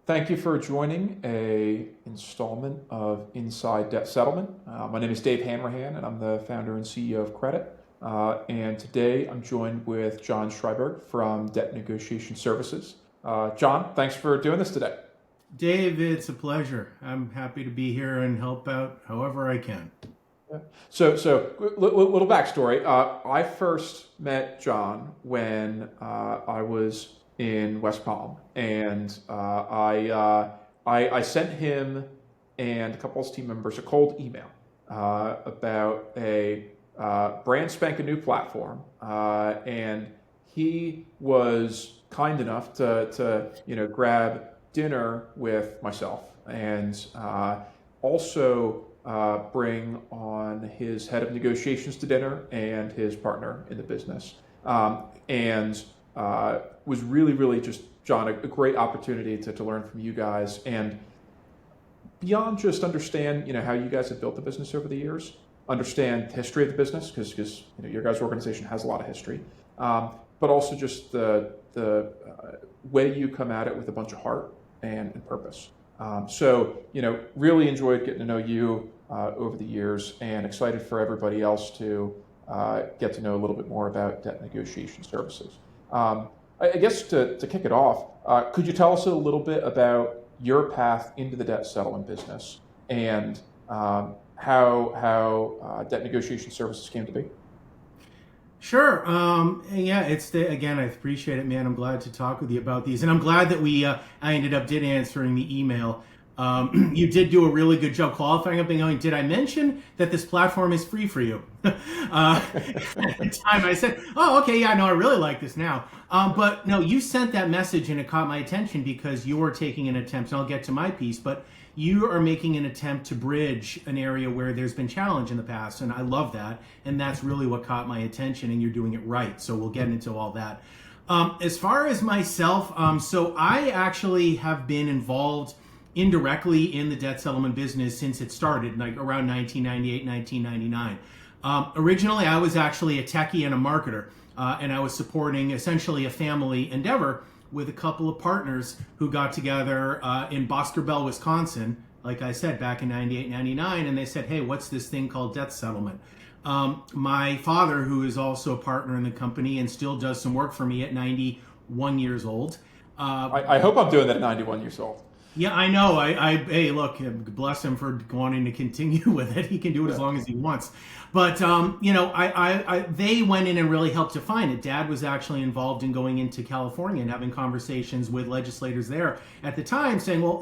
Thank you for joining a installment of Inside Debt Settlement. My name is Dave Hanrahan, and I'm the founder and CEO of Kredit. And today I'm joined with John Sriberg from Debt Negotiation Services. John, thanks for doing this today. Dave, it's a pleasure. I'm happy to be here and help out however I can. Yeah. So little backstory. I first met John when I was in West Palm, and I sent him and a couple of his team members a cold email about a brand spanking new platform, and he was kind enough to grab dinner with myself and also bring on his head of negotiations to dinner and his partner in the business, and was really just, John, a great opportunity to learn from you guys, and beyond just understand how you guys have built the business over the years, understand the history of the business, because your guys' organization has a lot of history, but also just the way you come at it with a bunch of heart and purpose. So really enjoyed getting to know you over the years, and excited for everybody else to get to know a little bit more about debt negotiation services. I guess to kick it off, could you tell us a little bit about your path into the debt settlement business and how debt negotiation services came to be? Sure. Yeah, again, I appreciate it, man. I'm glad to talk with you about these. And I'm glad that I ended up answering the email. You did do a really good job qualifying up and going, did I mention that this platform is free for you? At the time I said, oh, okay, yeah, no, I really like this now. But no, you sent that message and it caught my attention because you're taking an attempt, and I'll get to my piece, but you are making an attempt to bridge an area where there's been challenge in the past, and I love that, and that's really what caught my attention, and you're doing it right, so we'll get into all that. As far as myself, so I actually have been involved indirectly in the debt settlement business since it started, like around 1998, 1999. Originally, I was actually a techie and a marketer, and I was supporting essentially a family endeavor with a couple of partners who got together in Boston Bell, Wisconsin, like I said, back in 98, 99, and they said, hey, what's this thing called debt settlement? My father, who is also a partner in the company and still does some work for me at 91 years old. I hope I'm doing that at 91 years old. Yeah, I know. Hey, look, bless him for wanting to continue with it. He can do it as long as he wants. But, they went in and really helped define it. Dad was actually involved in going into California and having conversations with legislators there at the time saying, well,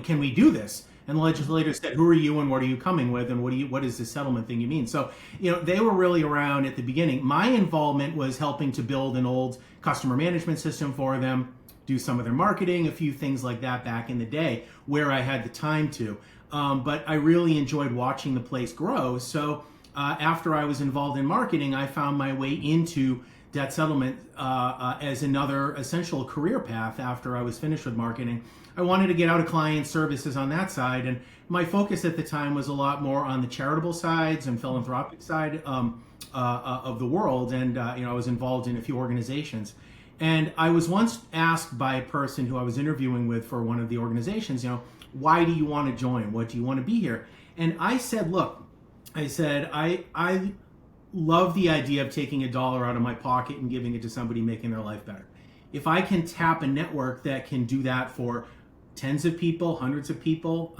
can we do this? And the legislators said, who are you and what are you coming with? And what is this settlement thing you mean? So, they were really around at the beginning. My involvement was helping to build an old customer management system for them, do some of their marketing, a few things like that back in the day where I had the time to. But I really enjoyed watching the place grow. So after I was involved in marketing, I found my way into debt settlement as another essential career path after I was finished with marketing. I wanted to get out of client services on that side. And my focus at the time was a lot more on the charitable sides and philanthropic side of the world. And I was involved in a few organizations. And I was once asked by a person who I was interviewing with for one of the organizations, why do you want to join? What do you want to be here? And I said, look, I love the idea of taking $1 out of my pocket and giving it to somebody making their life better. If I can tap a network that can do that for tens of people, hundreds of people,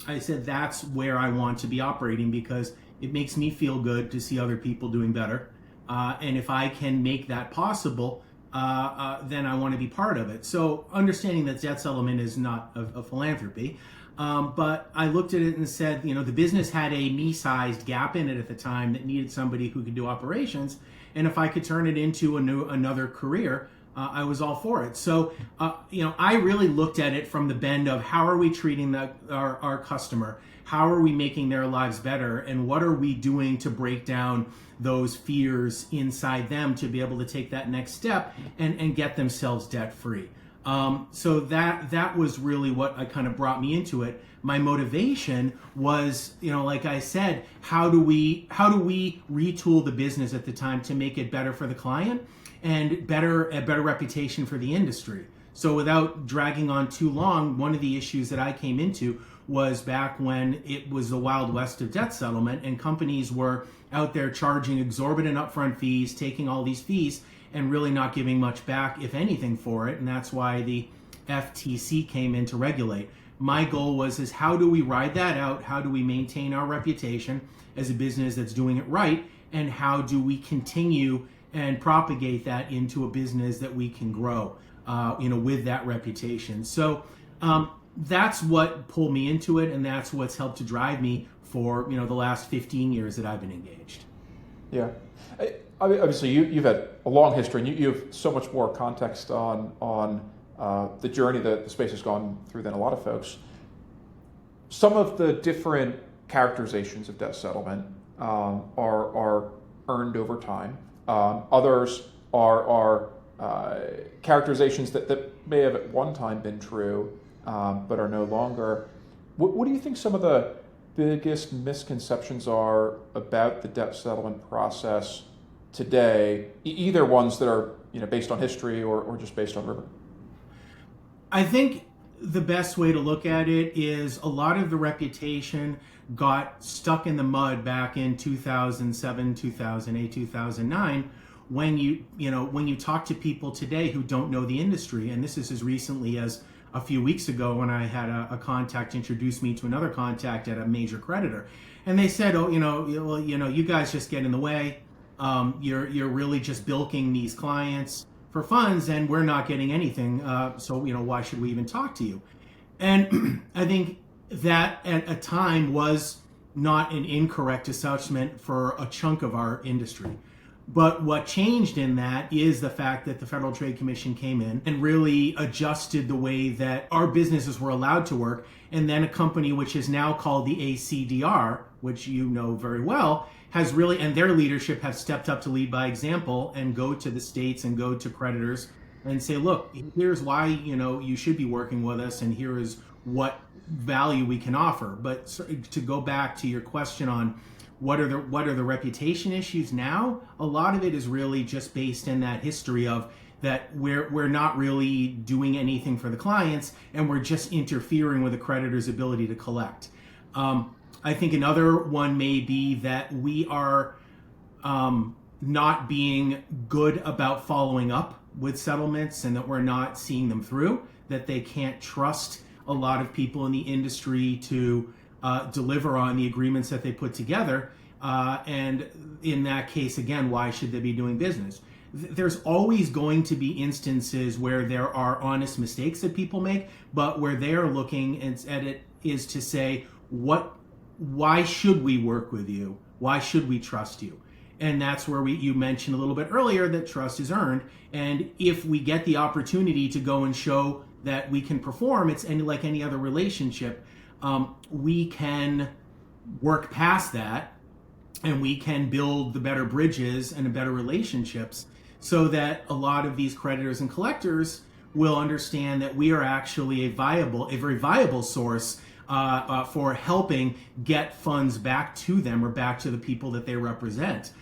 I said that's where I want to be operating because it makes me feel good to see other people doing better. And if I can make that possible, then I want to be part of it. So understanding that debt settlement is not a philanthropy, but I looked at it and said, the business had a me-sized gap in it at the time that needed somebody who could do operations. And if I could turn it into another career, I was all for it. So, I really looked at it from the bend of how are we treating our customer? How are we making their lives better? And what are we doing to break down those fears inside them to be able to take that next step and get themselves debt free? So that was really what kind of brought me into it. My motivation was, like I said, how do we retool the business at the time to make it better for the client and a better reputation for the industry? So without dragging on too long, one of the issues that I came into was back when it was the Wild West of debt settlement, and companies were out there charging exorbitant upfront fees, taking all these fees, and really not giving much back, if anything, for it. And that's why the FTC came in to regulate. My goal was is how do we ride that out? How do we maintain our reputation as a business that's doing it right? And how do we continue and propagate that into a business that we can grow, with that reputation? So that's what pulled me into it, and that's what's helped to drive me for the last 15 years that I've been engaged. Yeah. Obviously, you've had a long history, and you have so much more context on the journey that the space has gone through than a lot of folks. Some of the different characterizations of debt settlement are earned over time. Others are characterizations that may have at one time been true, but are no longer. What do you think some of the biggest misconceptions are about the debt settlement process today, either ones that are based on history or just based on rumor? I think the best way to look at it is a lot of the reputation got stuck in the mud back in 2007, 2008, 2009 when you talk to people today who don't know the industry. And this is as recently as a few weeks ago when I had a contact introduce me to another contact at a major creditor. And they said, you guys just get in the way. You're really just bilking these clients for funds, and we're not getting anything. So why should we even talk to you? And I think that at a time was not an incorrect assessment for a chunk of our industry. But what changed in that is the fact that the Federal Trade Commission came in and really adjusted the way that our businesses were allowed to work. And then a company which is now called the ACDR, which you know very well, has really, and their leadership have stepped up to lead by example and go to the states and go to creditors and say, look, here's why you should be working with us, and here is what value we can offer. But to go back to your question on what are the reputation issues now, a lot of it is really just based in that history of that we're not really doing anything for the clients, and we're just interfering with the creditor's ability to collect. I think another one may be that we are not being good about following up with settlements, and that we're not seeing them through, that they can't trust a lot of people in the industry to deliver on the agreements that they put together. And in that case, again, why should they be doing business? There's always going to be instances where there are honest mistakes that people make, but where they're looking at it is to say, why should we work with you? Why should we trust you? And that's where you mentioned a little bit earlier that trust is earned. And if we get the opportunity to go and show that we can perform, it's like any other relationship, we can work past that, and we can build the better bridges and the better relationships so that a lot of these creditors and collectors will understand that we are actually a very viable source for helping get funds back to them or back to the people that they represent.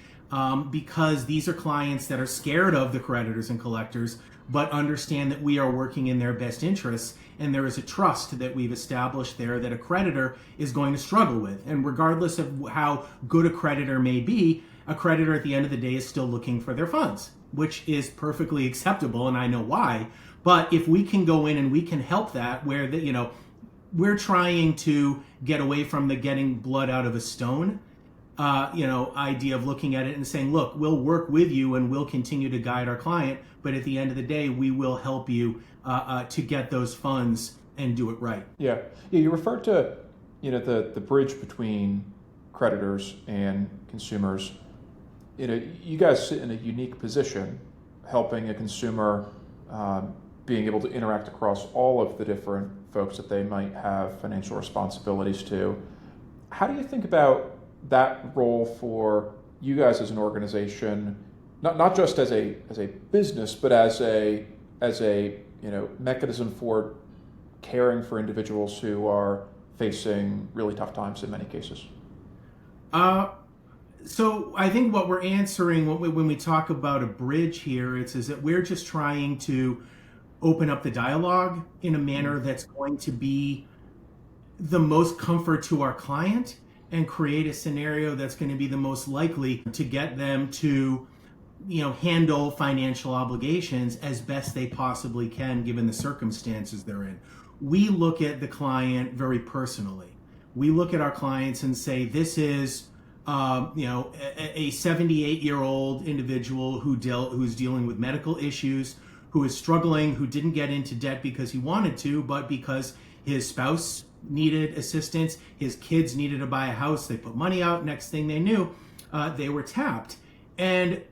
Because these are clients that are scared of the creditors and collectors, but understand that we are working in their best interests, and there is a trust that we've established there that a creditor is going to struggle with. And regardless of how good a creditor may be, a creditor at the end of the day is still looking for their funds, which is perfectly acceptable, and I know why. But if we can go in and we can help that, where we're trying to get away from the getting blood out of a stone idea of looking at it and saying, look, we'll work with you and we'll continue to guide our client, but at the end of the day, we will help you to get those funds and do it right. Yeah. You referred to the bridge between creditors and consumers. You guys sit in a unique position, helping a consumer being able to interact across all of the different folks that they might have financial responsibilities to. How do you think about that role for you guys as an organization, not just as a business, but as a mechanism for caring for individuals who are facing really tough times in many cases? So I think what we're answering when we talk about a bridge here is that we're just trying to open up the dialogue in a manner that's going to be the most comfort to our client and create a scenario that's going to be the most likely to get them to handle financial obligations as best they possibly can given the circumstances they're in. We look at the client very personally. We look at our clients and say, this is a 78-year-old individual who's dealing with medical issues, who is struggling, who didn't get into debt because he wanted to, but because his spouse needed assistance, his kids needed to buy a house, they put money out, next thing they knew, they were tapped. And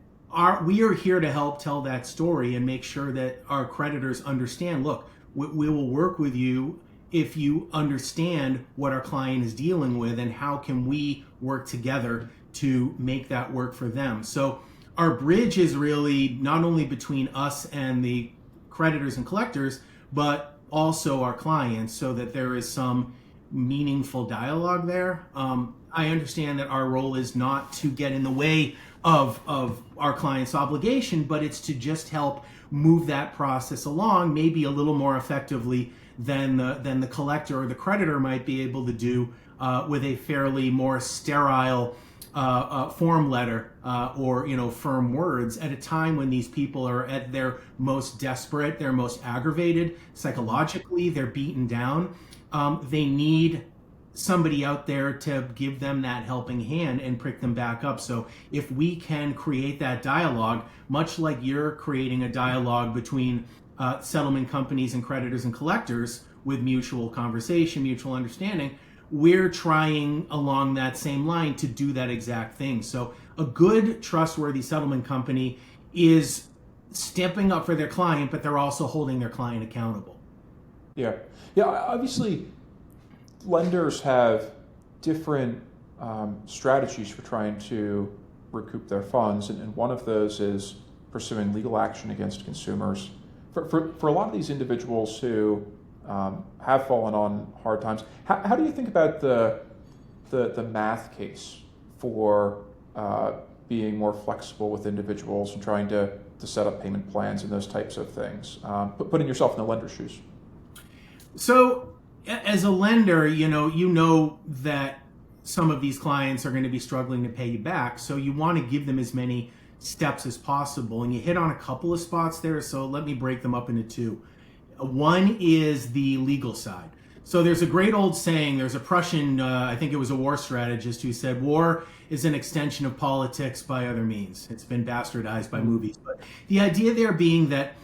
we are here to help tell that story and make sure that our creditors understand, look, we will work with you if you understand what our client is dealing with and how can we work together to make that work for them. So our bridge is really not only between us and the creditors and collectors, but also our clients, so that there is some meaningful dialogue there. I understand that our role is not to get in the way of our client's obligation, but it's to just help move that process along, maybe a little more effectively than the collector or the creditor might be able to do with a fairly more sterile form letter or firm words at a time when these people are at their most desperate, they're most aggravated psychologically, they're beaten down. They need somebody out there to give them that helping hand and pick them back up. So if we can create that dialogue, much like you're creating a dialogue between settlement companies and creditors and collectors with mutual conversation, mutual understanding, we're trying along that same line to do that exact thing. So a good, trustworthy settlement company is stepping up for their client, but they're also holding their client accountable. Yeah. Obviously, lenders have different strategies for trying to recoup their funds, and one of those is pursuing legal action against consumers. For a lot of these individuals who have fallen on hard times, how do you think about the math case for being more flexible with individuals and trying to set up payment plans and those types of things, putting yourself in the lender's shoes? So as a lender, you know that some of these clients are going to be struggling to pay you back, so you want to give them as many steps as possible, and you hit on a couple of spots there, so let me break them up into two. One is the legal side. So there's a great old saying, there's a Prussian, I think it was a war strategist, who said war is an extension of politics by other means. It's been bastardized by movies, but the idea there being that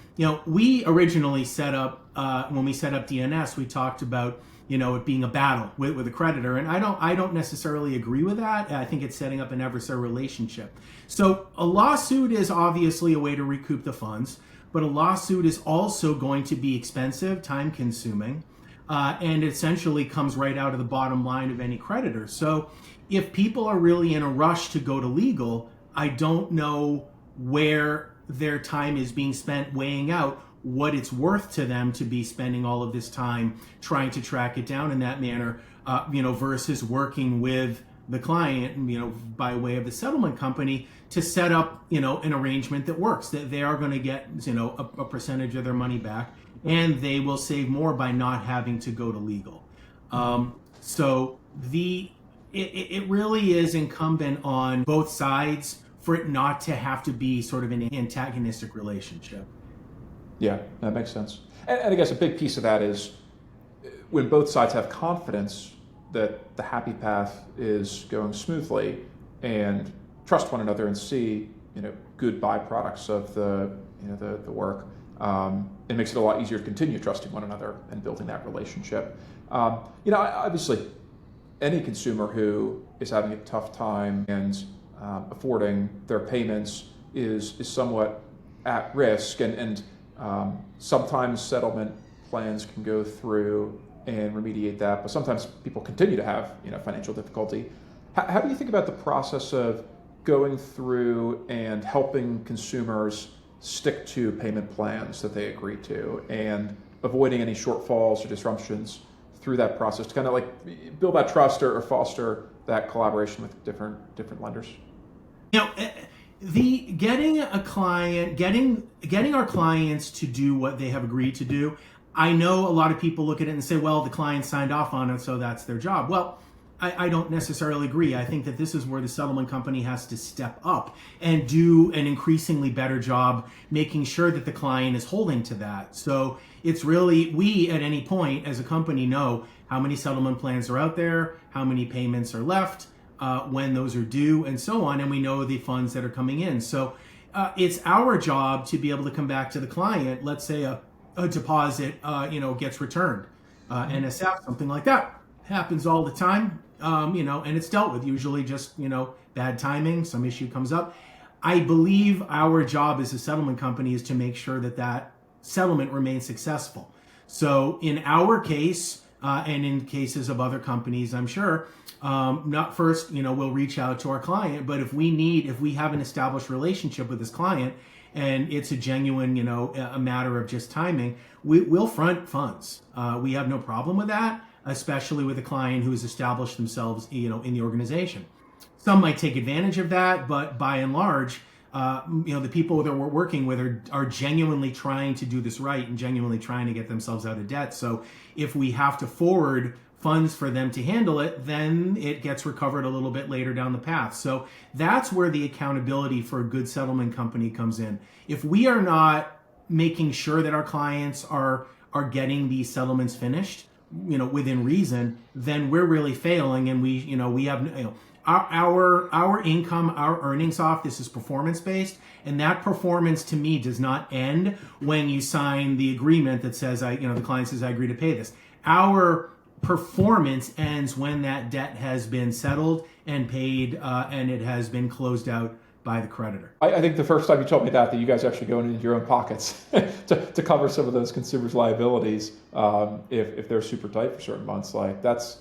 we originally set up, when we set up DNS, we talked about it being a battle with a creditor, and I don't necessarily agree with that. I think it's setting up an adversarial relationship. So a lawsuit is obviously a way to recoup the funds, but a lawsuit is also going to be expensive, time-consuming, and essentially comes right out of the bottom line of any creditor. So if people are really in a rush to go to legal, I don't know where their time is being spent weighing out what it's worth to them to be spending all of this time trying to track it down in that manner, versus working with the client, by way of the settlement company to set up, an arrangement that works, that they are going to get, a percentage of their money back, and they will save more by not having to go to legal. So it really is incumbent on both sides for it not to have to be sort of an antagonistic relationship. Yeah, that makes sense. And I guess a big piece of that is when both sides have confidence that the happy path is going smoothly and trust one another and see, good byproducts of the work, it makes it a lot easier to continue trusting one another and building that relationship. Obviously, any consumer who is having a tough time and affording their payments is somewhat at risk, and sometimes settlement plans can go through and remediate that, but sometimes people continue to have financial difficulty. How do you think about the process of going through and helping consumers stick to payment plans that they agree to and avoiding any shortfalls or disruptions through that process to kind of like build that trust or foster that collaboration with different lenders? The getting our clients to do what they have agreed to do. I know a lot of people look at it and say, well, the client signed off on it, so that's their job. Well, I don't necessarily agree. I think that this is where the settlement company has to step up and do an increasingly better job making sure that the client is holding to that. So it's really, we at any point as a company know how many settlement plans are out there, how many payments are left, when those are due, and so on, and we know the funds that are coming in. So it's our job to be able to come back to the client. Let's say a deposit, gets returned, NSF, something like that happens all the time, and it's dealt with. Usually, just bad timing, some issue comes up. I believe our job as a settlement company is to make sure that that settlement remains successful. So in our case, and in cases of other companies, I'm sure, not first, we'll reach out to our client, but if we have an established relationship with this client and it's a genuine, a matter of just timing, we'll front funds. We have no problem with that, especially with a client who has established themselves, in the organization. Some might take advantage of that, but by and large, the people that we're working with are genuinely trying to do this right and genuinely trying to get themselves out of debt. So if we have to forward funds for them to handle it, then it gets recovered a little bit later down the path. So that's where the accountability for a good settlement company comes in. If we are not making sure that our clients are getting these settlements finished, within reason, then we're really failing, and we have, our income, our earnings off this is performance based, and that performance to me does not end when you sign the agreement that says the client says I agree to pay this. Our performance ends when that debt has been settled and paid, and it has been closed out by the creditor. I think the first time you told me that you guys actually go into your own pockets to cover some of those consumers' liabilities, if they're super tight for certain months, like that's,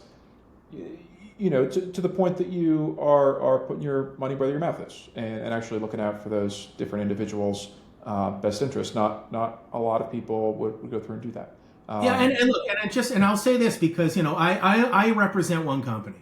to the point that you are putting your money where your mouth is and actually looking out for those different individuals' best interests. Not a lot of people would go through and do that. And look, and I'll say this because I represent one company,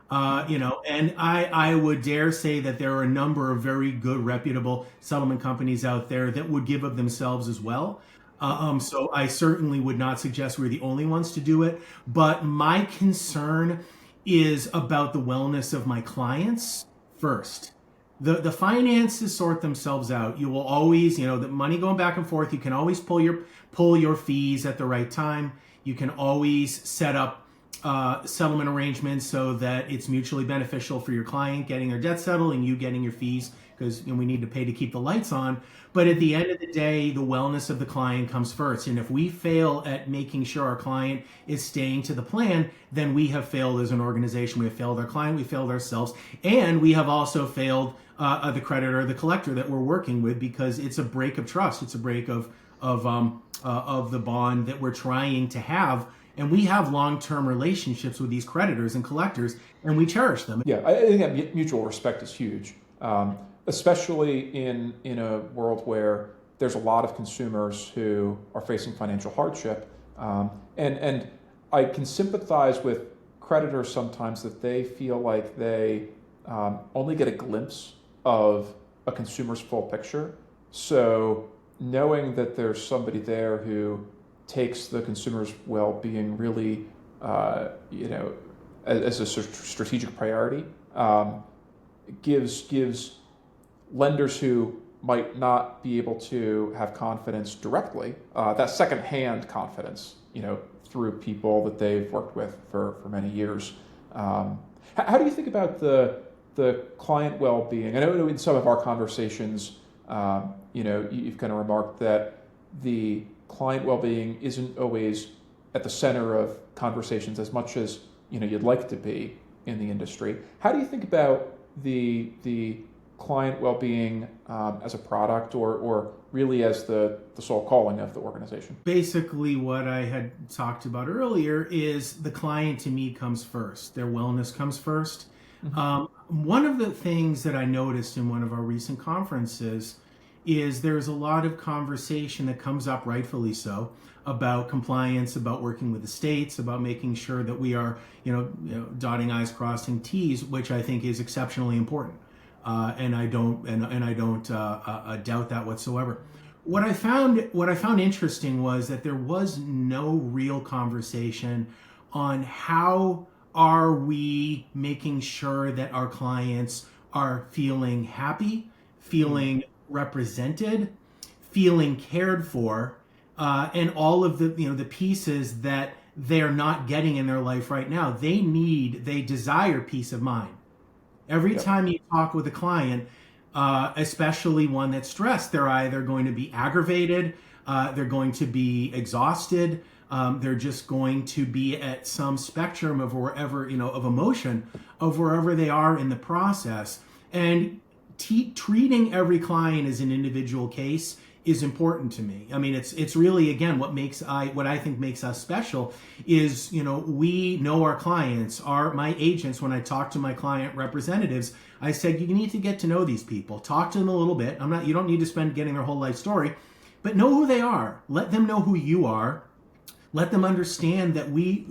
and I would dare say that there are a number of very good, reputable settlement companies out there that would give of themselves as well. So I certainly would not suggest we're the only ones to do it, but my concern is about the wellness of my clients first. The finances sort themselves out. You will always, the money going back and forth, you can always pull your fees at the right time. You can always set up settlement arrangements so that it's mutually beneficial for your client getting their debt settled and you getting your fees, because we need to pay to keep the lights on. But at the end of the day, the wellness of the client comes first. And if we fail at making sure our client is staying to the plan, then we have failed as an organization. We have failed our client, we failed ourselves, and we have also failed the creditor, the collector that we're working with, because it's a break of trust. It's a break of the bond that we're trying to have. And we have long-term relationships with these creditors and collectors, and we cherish them. Yeah, I think that mutual respect is huge, especially in a world where there's a lot of consumers who are facing financial hardship. And I can sympathize with creditors sometimes that they feel like they only get a glimpse of a consumer's full picture. So knowing that there's somebody there who takes the consumer's well-being really, as a strategic priority, gives lenders who might not be able to have confidence directly, that second-hand confidence, through people that they've worked with for many years. How do you think about the client well-being? I know in some of our conversations, you've kind of remarked that the client well-being isn't always at the center of conversations as much as you'd like it to be in the industry. How do you think about the client well-being as a product or really as the sole calling of the organization? Basically, what I had talked about earlier is the client to me comes first. Their wellness comes first. Mm-hmm. One of the things that I noticed in one of our recent conferences is there's a lot of conversation that comes up, rightfully so, about compliance, about working with the states, about making sure that we are, dotting I's, crossing T's, which I think is exceptionally important. and I don't doubt that whatsoever. What I found interesting was that there was no real conversation on how are we making sure that our clients are feeling happy, feeling represented, feeling cared for, and all of the pieces that they're not getting in their life right now. They desire peace of mind. Every time you talk with a client, especially one that's stressed, they're either going to be aggravated, they're going to be exhausted, they're just going to be at some spectrum of wherever, of emotion, of wherever they are in the process. And treating every client as an individual case is important to me. I mean, it's really, again, what I think makes us special is, we know our clients. My agents, when I talk to my client representatives, I said, you need to get to know these people. Talk to them a little bit. You don't need to spend getting their whole life story, but know who they are. Let them know who you are. Let them understand that we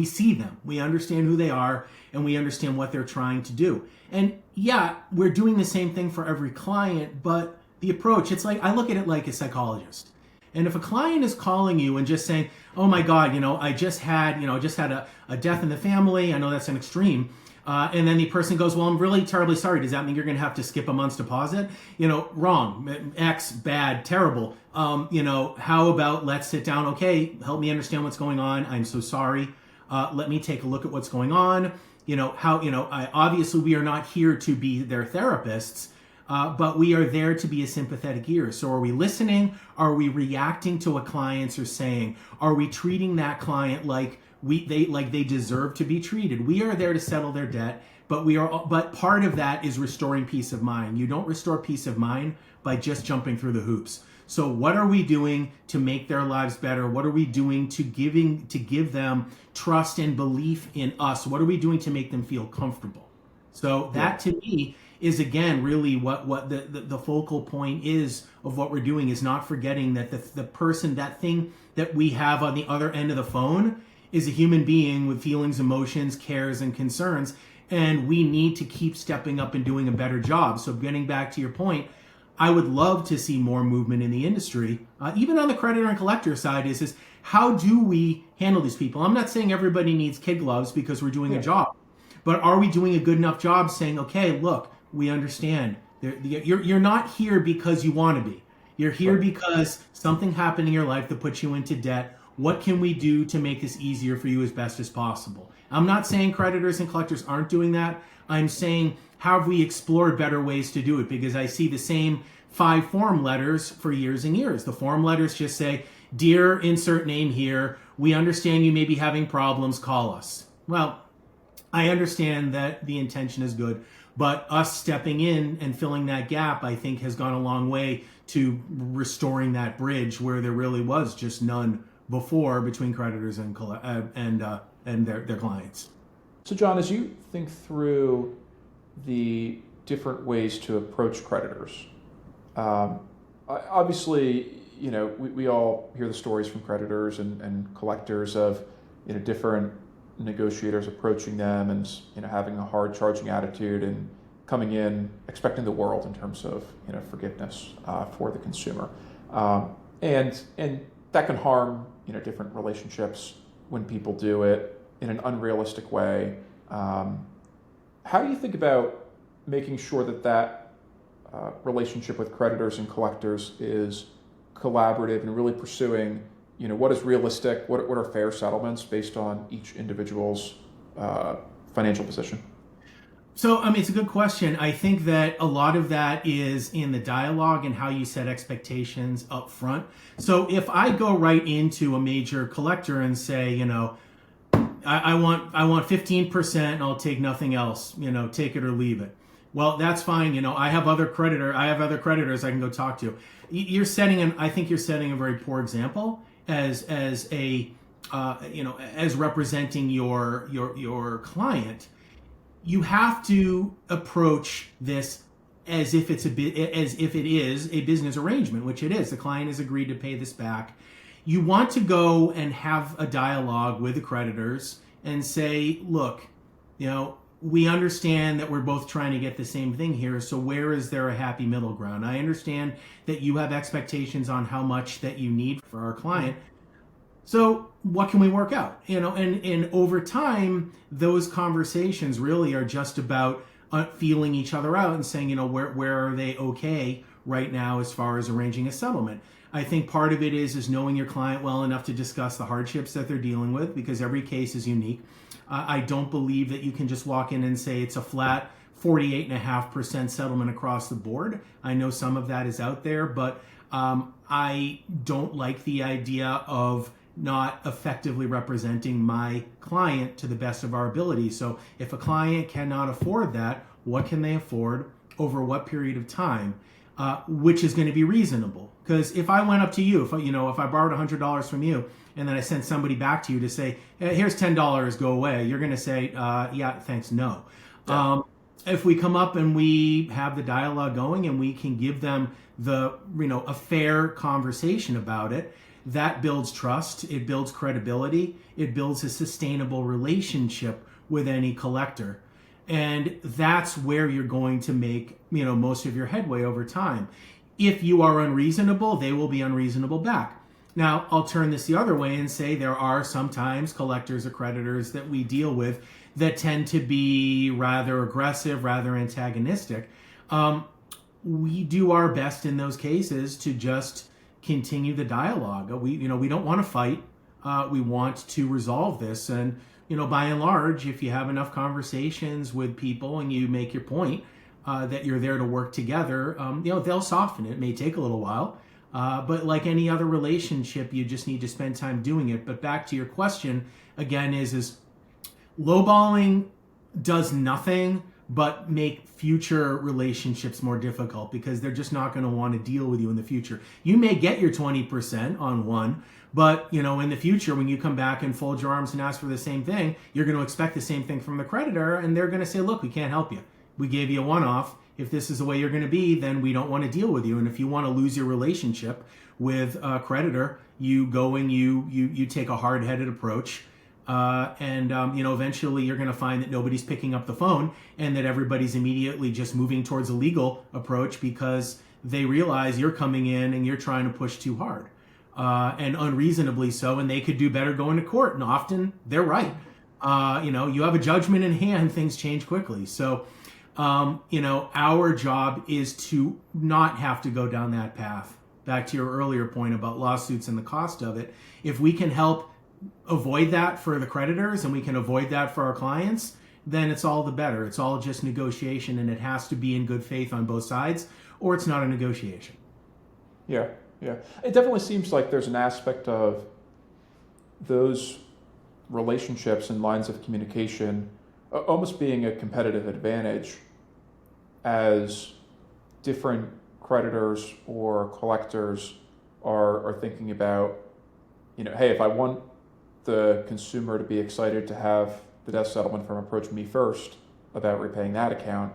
see them. We understand who they are, and we understand what they're trying to do. And yeah, we're doing the same thing for every client, but the approach, it's like, I look at it like a psychologist. And if a client is calling you and just saying, oh my God, I just had a death in the family. I know that's an extreme. And then the person goes, well, I'm really terribly sorry. Does that mean you're going to have to skip a month's deposit? Wrong. X, bad, terrible. How about let's sit down? Okay, help me understand what's going on. I'm so sorry. Let me take a look at what's going on. Obviously we are not here to be their therapists, but we are there to be a sympathetic ear. So are we listening? Are we reacting to what clients are saying? Are we treating that client like they deserve to be treated? We are there to settle their debt, but part of that is restoring peace of mind. You don't restore peace of mind by just jumping through the hoops. So what are we doing to make their lives better? What are we doing to give them trust and belief in us? What are we doing to make them feel comfortable? So that to me is, again, really what the focal point is of what we're doing, is not forgetting that the person, that thing that we have on the other end of the phone is a human being with feelings, emotions, cares, and concerns. And we need to keep stepping up and doing a better job. So getting back to your point, I would love to see more movement in the industry, even on the creditor and collector side, is how do we handle these people? I'm not saying everybody needs kid gloves because we're doing a job, but are we doing a good enough job saying, okay, look, we understand. You're not here because you want to be. You're here because something happened in your life that puts you into debt. What can we do to make this easier for you as best as possible? I'm not saying creditors and collectors aren't doing that. I'm saying, how have we explored better ways to do it? Because I see the same 5 form letters for years and years. The form letters just say, dear insert name here, we understand you may be having problems, call us. Well, I understand that the intention is good, but us stepping in and filling that gap, I think, has gone a long way to restoring that bridge where there really was just none before between creditors and their clients. So John, as you think through the different ways to approach creditors, obviously, we all hear the stories from creditors and collectors of, different negotiators approaching them and, having a hard charging attitude and coming in expecting the world in terms of, forgiveness for the consumer. And that can harm, different relationships when people do it in an unrealistic way. How do you think about making sure that relationship with creditors and collectors is collaborative and really pursuing, what is realistic, what are fair settlements based on each individual's financial position? So, it's a good question. I think that a lot of that is in the dialogue and how you set expectations up front. So if I go right into a major collector and say, I want 15% and I'll take nothing else, take it or leave it. Well, that's fine. I have other creditors I can go talk to. I think you're setting a very poor example as representing your client. You have to approach this as if it is a business arrangement, which it is. The client has agreed to pay this back. You want to go and have a dialogue with the creditors and say, look, we understand that we're both trying to get the same thing here. So where is there a happy middle ground? I understand that you have expectations on how much that you need for our client. So what can we work out? And over time, those conversations really are just about feeling each other out and saying, where are they okay right now as far as arranging a settlement? I think part of it is knowing your client well enough to discuss the hardships that they're dealing with, because every case is unique. I don't believe that you can just walk in and say it's a flat 48.5% settlement across the board. I know some of that is out there, but I don't like the idea of not effectively representing my client to the best of our ability. So if a client cannot afford that, what can they afford over what period of time, which is going to be reasonable? Because if I went up to you, if I borrowed $100 from you and then I sent somebody back to you to say, here's $10, go away, you're going to say, yeah, thanks, no. Yeah. If we come up and we have the dialogue going and we can give them a fair conversation about it, that builds trust, it builds credibility, it builds a sustainable relationship with any collector. And that's where you're going to make, most of your headway over time. If you are unreasonable, they will be unreasonable back. Now, I'll turn this the other way and say there are sometimes collectors or creditors that we deal with that tend to be rather aggressive, rather antagonistic. We do our best in those cases to just continue the dialogue. We don't want to fight. We want to resolve this. And, by and large, if you have enough conversations with people and you make your point that you're there to work together, they'll soften it. It may take a little while, but like any other relationship, you just need to spend time doing it. But back to your question again is lowballing does nothing but make future relationships more difficult, because they're just not going to want to deal with you in the future. You may get your 20% on one, but in the future, when you come back and fold your arms and ask for the same thing, you're going to expect the same thing from the creditor, and they're going to say, look, we can't help you. We gave you a one-off. If this is the way you're going to be, then we don't want to deal with you. And if you want to lose your relationship with a creditor, you go and you take a hard-headed approach. Eventually you're going to find that nobody's picking up the phone and that everybody's immediately just moving towards a legal approach because they realize you're coming in and you're trying to push too hard, and unreasonably so, and they could do better going to court. And often they're right. You have a judgment in hand, things change quickly. So, our job is to not have to go down that path. Back to your earlier point about lawsuits and the cost of it. If we can help avoid that for the creditors and we can avoid that for our clients, then it's all the better. It's all just negotiation, and it has to be in good faith on both sides, or it's not a negotiation. Yeah. It definitely seems like there's an aspect of those relationships and lines of communication almost being a competitive advantage as different creditors or collectors are thinking about, hey, if I want the consumer to be excited to have the debt settlement firm approach me first about repaying that account,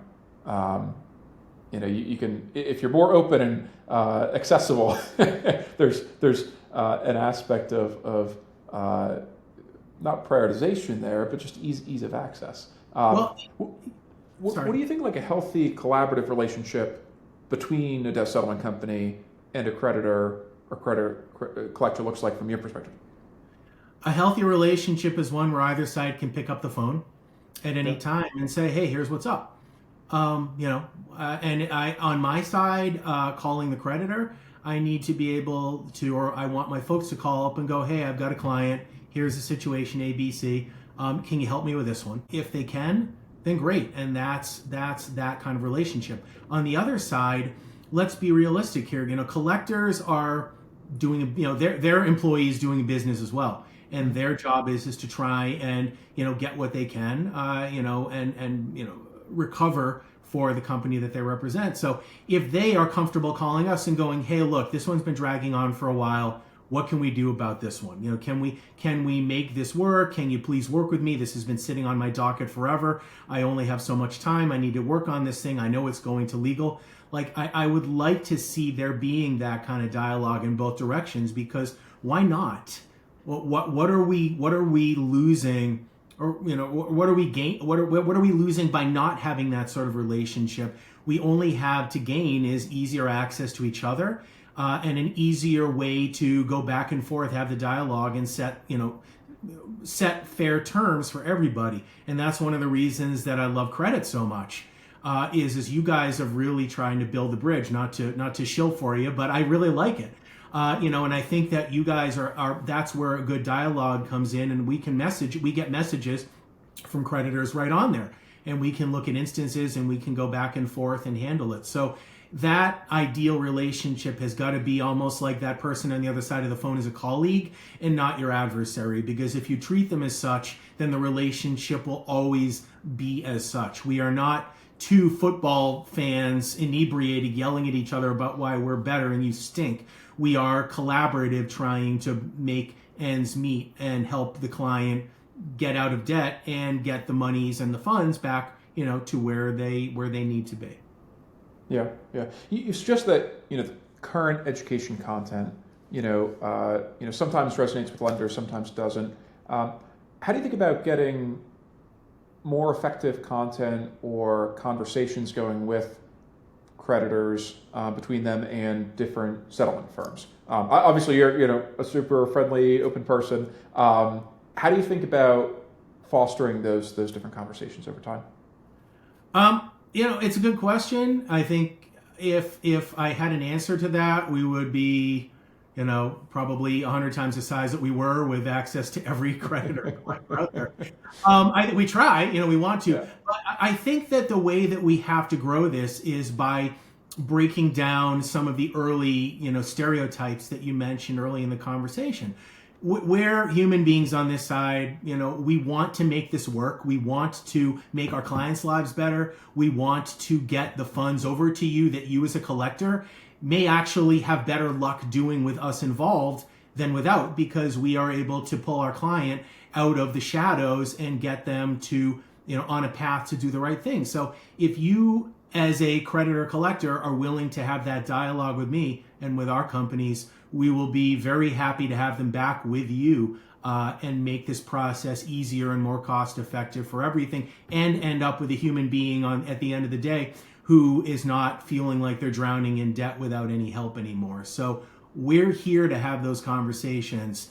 you can, if you're more open and accessible, there's an aspect of not prioritization there, but just ease of access. What do you think like a healthy collaborative relationship between a debt settlement company and a creditor or collector looks like from your perspective? A healthy relationship is one where either side can pick up the phone at any time and say, hey, here's what's up. And I, on my side, calling the creditor, I need to be able to, or I want my folks to call up and go, hey, I've got a client. Here's the situation, ABC. Can you help me with this one? If they can, then great. And that's that kind of relationship. On the other side, let's be realistic here. Collectors are doing, their employees doing business as well. And their job is to try and, get what they can, and recover for the company that they represent. So if they are comfortable calling us and going, hey, look, this one's been dragging on for a while. What can we do about this one? Can we make this work? Can you please work with me? This has been sitting on my docket forever. I only have so much time. I need to work on this thing. I know it's going to legal. Like I would like to see there being that kind of dialogue in both directions, because why not? What are we losing or what are we gain? What are we losing by not having that sort of relationship? We only have to gain is easier access to each other, and an easier way to go back and forth, have the dialogue, and set fair terms for everybody. And that's one of the reasons that I love Kredit so much. Is you guys are really trying to build the bridge, not to shill for you, but I really like it. And I think that you guys are that's where a good dialogue comes in, and we get messages from creditors right on there, and we can look at instances and we can go back and forth and handle it. So that ideal relationship has got to be almost like that person on the other side of the phone is a colleague and not your adversary, because if you treat them as such, then the relationship will always be as such. We are not two football fans inebriated yelling at each other about why we're better and you stink. We are collaborative, trying to make ends meet and help the client get out of debt and get the monies and the funds back, to where they need to be. Yeah. You suggest that the current education content, sometimes resonates with lenders, sometimes doesn't. How do you think about getting more effective content or conversations going with creditors between them and different settlement firms? Obviously, you're a super friendly, open person. How do you think about fostering those different conversations over time? It's a good question. I think if I had an answer to that, we would be, probably 100 times the size that we were, with access to every creditor out there. We try, we want to. Yeah. But I think that the way that we have to grow this is by breaking down some of the early, stereotypes that you mentioned early in the conversation. We're human beings on this side. We want to make this work. We want to make our clients' lives better. We want to get the funds over to you that you as a collector may actually have better luck doing with us involved than without, because we are able to pull our client out of the shadows and get them to, on a path to do the right thing. So if you as a creditor collector are willing to have that dialogue with me and with our companies, we will be very happy to have them back with you and make this process easier and more cost effective for everything, and end up with a human being at the end of the day who is not feeling like they're drowning in debt without any help anymore. So we're here to have those conversations.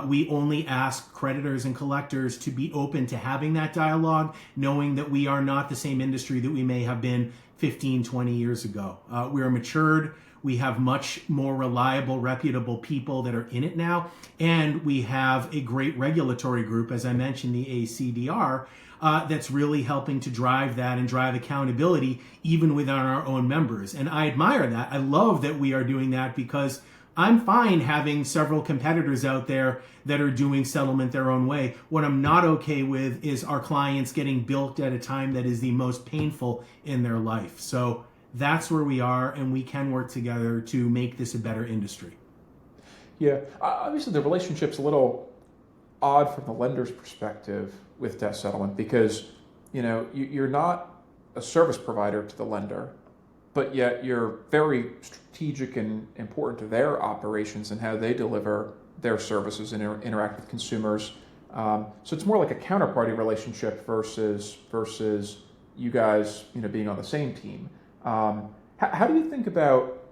We only ask creditors and collectors to be open to having that dialogue, knowing that we are not the same industry that we may have been 15, 20 years ago. We are matured. We have much more reliable, reputable people that are in it now. And we have a great regulatory group, as I mentioned, the ACDR, that's really helping to drive that and drive accountability even within our own members. And I admire that. I love that we are doing that, because I'm fine having several competitors out there that are doing settlement their own way. What I'm not okay with is our clients getting bilked at a time that is the most painful in their life. So that's where we are, and we can work together to make this a better industry. Yeah, obviously the relationship's a little odd from the lender's perspective with debt settlement, because you're not a service provider to the lender, but yet you're very strategic and important to their operations and how they deliver their services and interact with consumers. So it's more like a counterparty relationship versus you guys being on the same team. How do you think about,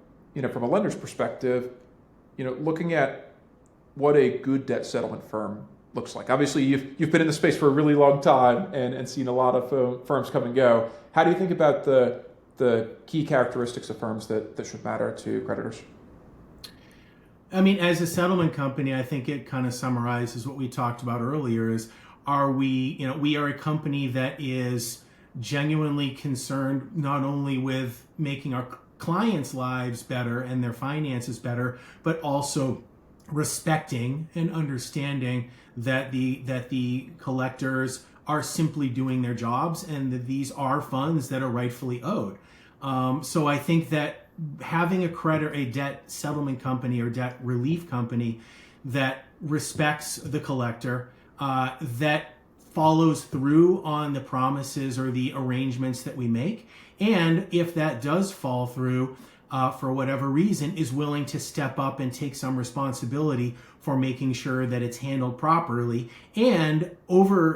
from a lender's perspective, looking at what a good debt settlement firm looks like? Obviously, you've been in the space for a really long time and seen a lot of firms come and go. How do you think about the key characteristics of firms that should matter to creditors? I mean, as a settlement company, I think it kind of summarizes what we talked about earlier. We are a company that is genuinely concerned not only with making our clients' lives better and their finances better, but also respecting and understanding that the collectors are simply doing their jobs, and that these are funds that are rightfully owed. So I think that having a debt settlement company or debt relief company that respects the collector, that follows through on the promises or the arrangements that we make, and if that does fall through, for whatever reason, is willing to step up and take some responsibility for making sure that it's handled properly, and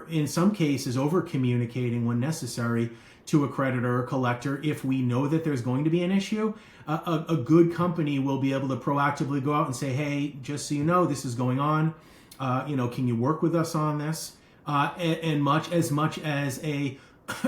in some cases, over communicating when necessary to a creditor or collector if we know that there's going to be an issue. A good company will be able to proactively go out and say, hey, just so you know, this is going on. Can you work with us on this? And much as a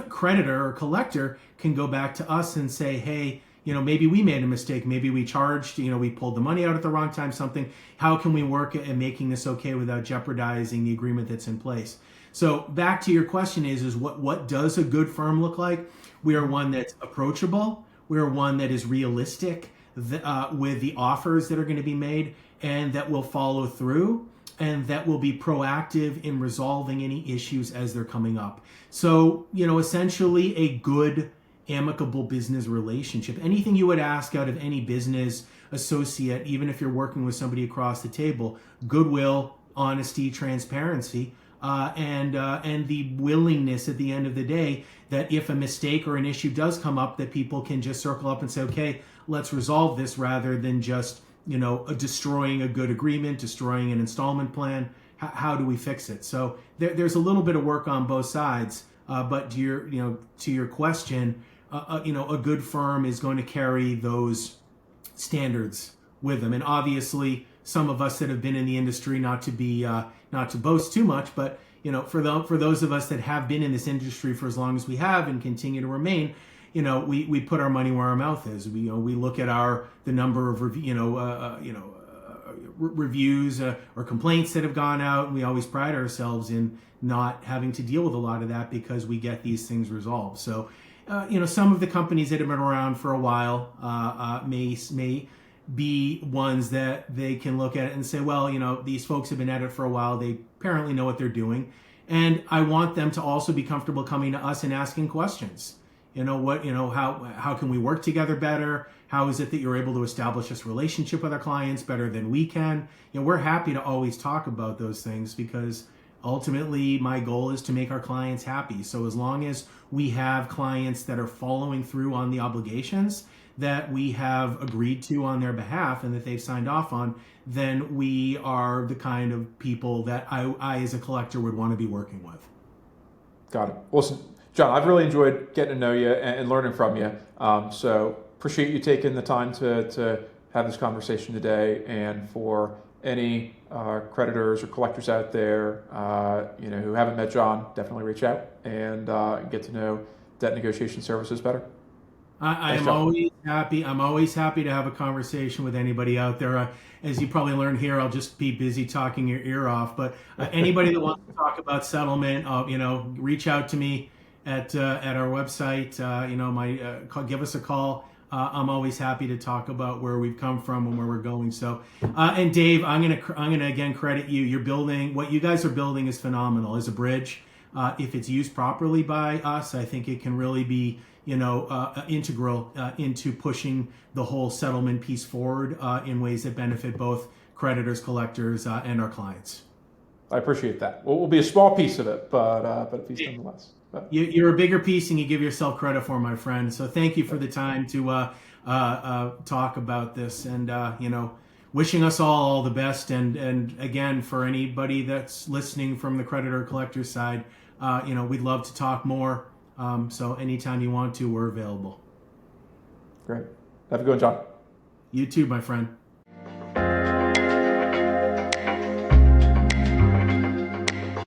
creditor or collector can go back to us and say, hey, maybe we made a mistake. Maybe we charged, we pulled the money out at the wrong time, something. How can we work at making this okay without jeopardizing the agreement that's in place? So back to your question is what does a good firm look like? We are one that's approachable. We are one that is realistic with the offers that are going to be made, and that will follow through, and that will be proactive in resolving any issues as they're coming up. So, essentially a good, amicable business relationship. Anything you would ask out of any business associate, even if you're working with somebody across the table: goodwill, honesty, transparency, and the willingness at the end of the day that if a mistake or an issue does come up, that people can just circle up and say, okay, let's resolve this, rather than just destroying a good agreement, destroying an installment plan. How do we fix it? So there's a little bit of work on both sides. But to your question, a good firm is going to carry those standards with them. And obviously, some of us that have been in the industry, not to boast too much, but for those of us that have been in this industry for as long as we have and continue to remain, we put our money where our mouth is. We look at the number of reviews or complaints that have gone out, and we always pride ourselves in not having to deal with a lot of that because we get these things resolved. So, some of the companies that have been around for a while may be ones that they can look at it and say, well, these folks have been at it for a while. They apparently know what they're doing. And I want them to also be comfortable coming to us and asking questions. How can we work together better? How is it that you're able to establish this relationship with our clients better than we can? We're happy to always talk about those things, because ultimately my goal is to make our clients happy. So as long as we have clients that are following through on the obligations that we have agreed to on their behalf and that they've signed off on, then we are the kind of people that I as a collector would want to be working with. Got it. Listen, John, I've really enjoyed getting to know you and learning from you. So appreciate you taking the time to have this conversation today. And for any creditors or collectors out there, who haven't met John, definitely reach out and get to know debt negotiation services better. I'm always happy. I'm always happy to have a conversation with anybody out there. As you probably learned here, I'll just be busy talking your ear off. But anybody that wants to talk about settlement, reach out to me at our website. Give us a call. I'm always happy to talk about where we've come from and where we're going. So, and Dave, I'm gonna again credit you. You're building what you guys are building is phenomenal as a bridge. If it's used properly by us, I think it can really be integral into pushing the whole settlement piece forward in ways that benefit both creditors, collectors, and our clients. I appreciate that. Well, we'll be a small piece of it, but a piece nonetheless. You're a bigger piece than you give yourself credit for, my friend. So thank you for the time to talk about this, and wishing us all the best. And again, for anybody that's listening from the creditor collector side, we'd love to talk more. So anytime you want to, we're available. Great. Have a good one, John. You too, my friend.